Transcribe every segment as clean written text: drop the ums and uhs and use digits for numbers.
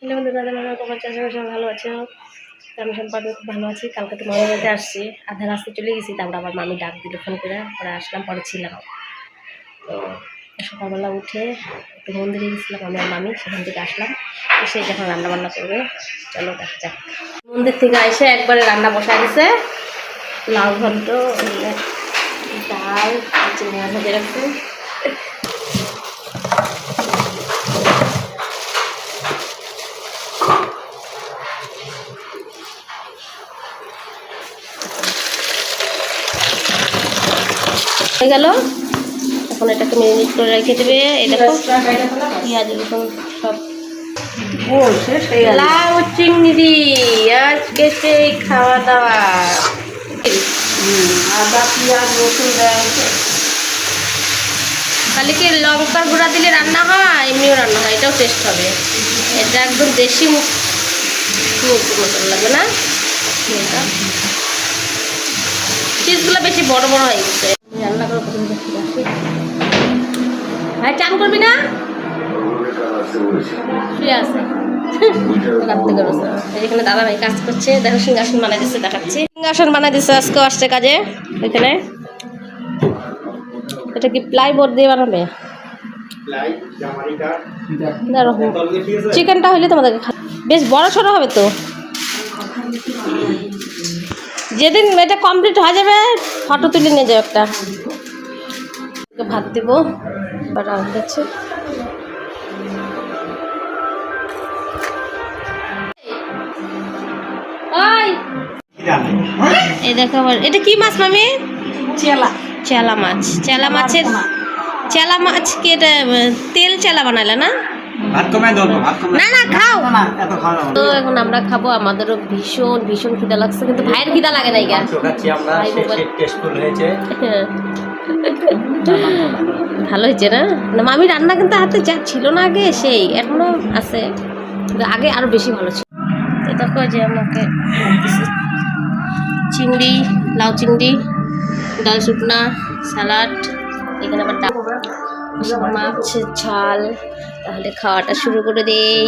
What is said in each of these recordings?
Hello বন্ধুরা, তোমার চাষবাস ভালো আছো? আমি সম্পাদক খুব ভালো আছি। কালকে তো মামার বাড়িতে আসছি, আধা রাস্তা চলে গেছি, তারপর আবার মামি ডাক দিল ফোন করে, পরে আসলাম, পরে ছিলাম। তো সকালবেলা উঠে একটু মন্দিরে গেছিলাম আমি আর মামি, সেখান থেকে আসলাম, এসে যখন রান্না বান্না করবে চলো দেখা যাক। মন্দির থেকে এসে একবারে রান্না বসা গেছে, লাউ ঘন্ট, ডাল, চিংড়ি মাছ ভেজে রাখছে। হয়ে গেল, এখন এটাকে মেরিনেট করে রেখে দেবে। এই দেখো পেঁয়াজ রসুন সব। লাউ চিংড়ি আজকে সেই খাওয়া দাওয়া। আদা পেঁয়াজ রসুন দেওয়া হয়েছে। খালি কি লঙ্কার গুঁড়া দিলে রান্না হয়, এমনিও রান্না হয়, এটাও টেস্ট হবে। এটা একদম দেশি মুরগির মতন লাগবে না? পিসগুলো বেশি বড় বড় হয়ে গেছে। রান্না করে প্রথমে দেখতে আসি। ভাই চান করবি না? শুয়ে আছে এখানে দাদা ভাই কাজ করছে। দেখো সিংহাসন বানাই দিচ্ছে, দেখাচ্ছি। সিংহাসন বানাই দিচ্ছে, আজকে আসছে কাজে। এখানে এটা কি প্লাইবোর্ড দিয়ে বানাবে? চিকেনটা হইলে তোমাদেরকে বেশ বড় সড়ো হবে তো। যেদিন এটা কমপ্লিট হয়ে যাবে ফটো তুলে নিয়ে যাও একটা। ভাত দেব, যাচ্ছে। এই দেখো, এটা কি মাছ মামি? চেলা। চেলা মাছ। চেলা মাছের, চেলা মাছ কি এটা তেল চেলা বানাইলে না? না না খাও তো, এখন আমরা খাবো। আমাদেরও ভীষণ ভীষণ খিদা লাগছে, কিন্তু ভাইয়ের খিদা লাগে নাই। ভালো হয়েছে না? মামি রান্না কিন্তু হাতে যা ছিল না আগে, সেই এখনো আছে, কিন্তু আগে আরো বেশি ভালো ছিল। দেখো যে আমাকে চিংড়ি, লাউ চিংড়ি, ডাল শুকনা, স্যালাড, এখানে আবার মাছের ঝাল। তাহলে খাওয়াটা শুরু করে দেই।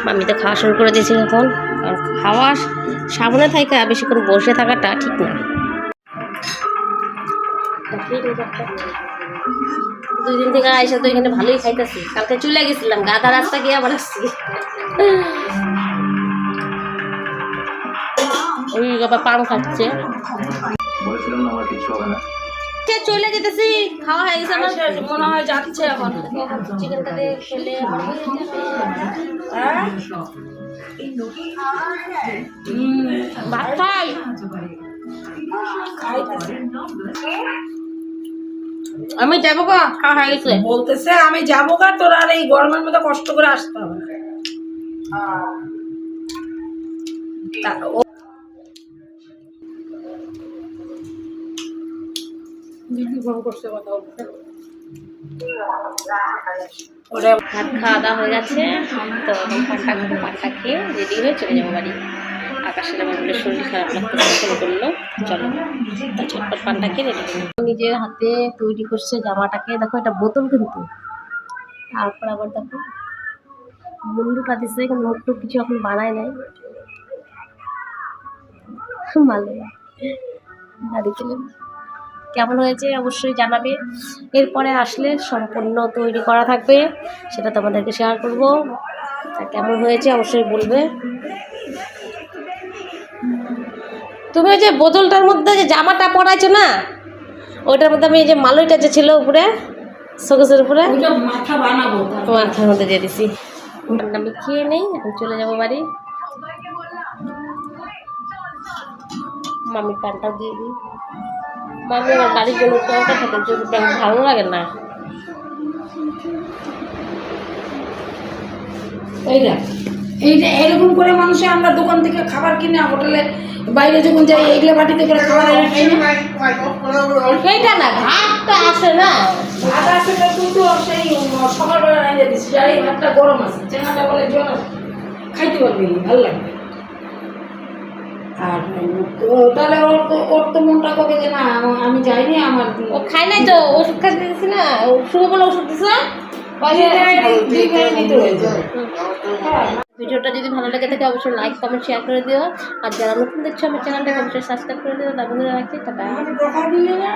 মামি তো খাওয়া শুরু করে দিয়েছে এখন। কারণ খাওয়া সামনে থাকা বেশিক্ষণ বসে থাকাটা ঠিক না। 2 দিন থেকে আইসা তো এখানে ভালোই খাইতেছি। কালকে চলে গেছিলাম, গাধা রাস্তা গিয়ে আবার আসছি। ওই বাবা পান খাচ্ছে, চলে যেতেছি। খাওয়া হয়ে গেছে আমার মনে হয়, যাচ্ছে এখন। চিকেনটা দিয়ে খেলে ভাত খাই। আমি যাবো গা, খাওয়া হয়ে গেছে। বলতেছে আমি যাবো গা, তোর আর এই গরমের মধ্যে কষ্ট করে আসতে হবে না। ভাত খাওয়া দাওয়া হয়ে গেছে, তো পানটা খেয়ে রেডি হয়ে চলে যাবো বাড়ি। আকাশের আমার বলে শরীর খারাপ লাগতেছে, ফোন করলো চলো, ঝটপট পানটা খেয়ে রেডি হলো। নিজের হাতে তৈরি করছে জামাটাকে। দেখো এটা বোতল কিন্তু, তারপর আবার দেখো মুন্ডুটা দিচ্ছে, কিন্তু মুখটু কিছু এখন বানায় নাই। ভালো দাঁড়িয়ে ছিলেন। কেমন হয়েছে অবশ্যই জানাবে। এরপরে আসলে সম্পূর্ণ তৈরি করা থাকবে, সেটা তোমাদেরকে শেয়ার করব। আর কেমন হয়েছে অবশ্যই বলবে। তুমি ওই যে বোতলটার মধ্যে যে জামাটা পরাইছো না, ওইটার মধ্যে আমি এই যে মালইটা যে ছিল উপরে শোকেসের উপরে, মাথা বানাবো, মাথার মধ্যে দিয়ে দিছি। আমি খেয়ে নেই, এখন চলে যাবো বাড়ি। মামির প্যান্টটাও দিয়ে দিই। মামি আমার বাড়ির জন্য টকা থাকে, যদি প্যান্ট ভালো লাগে না। এইটা এরকম করে মানুষে আমরা দোকান থেকে খাবার কিনে, হোটেলে বাইরে যখন যাই এইগুলো বাটিতে করে খাবার সেইটা না, ভাতটা আসে না, ভাত আছে তুই তো সেই সকালবেলা রাইজে দিচ্ছিস, আর এই ভাতটা গরম আছে, চেনাটা বলে জল খাইতে পারবি, ভালো লাগবে। আর তাহলে ওর তো মনটা কবে যে না আমি যাইনি, আমার ও খাই নাই তো, ওষুধ খাইতে দিচ্ছি না, শুরু বলে ওষুধ দিচ্ছে। দিতে হয়েছে ভিডিওটা যদি ভালো লেগে থাকে অবশ্যই লাইক কমেন্ট শেয়ার করে দিও। আর যারা নতুন দেখছো আমার চ্যানেলটাকে অবশ্যই সাবস্ক্রাইব করে দিও। তার বন্ধুরা রাখছি, টাটা। দেখা দিলে না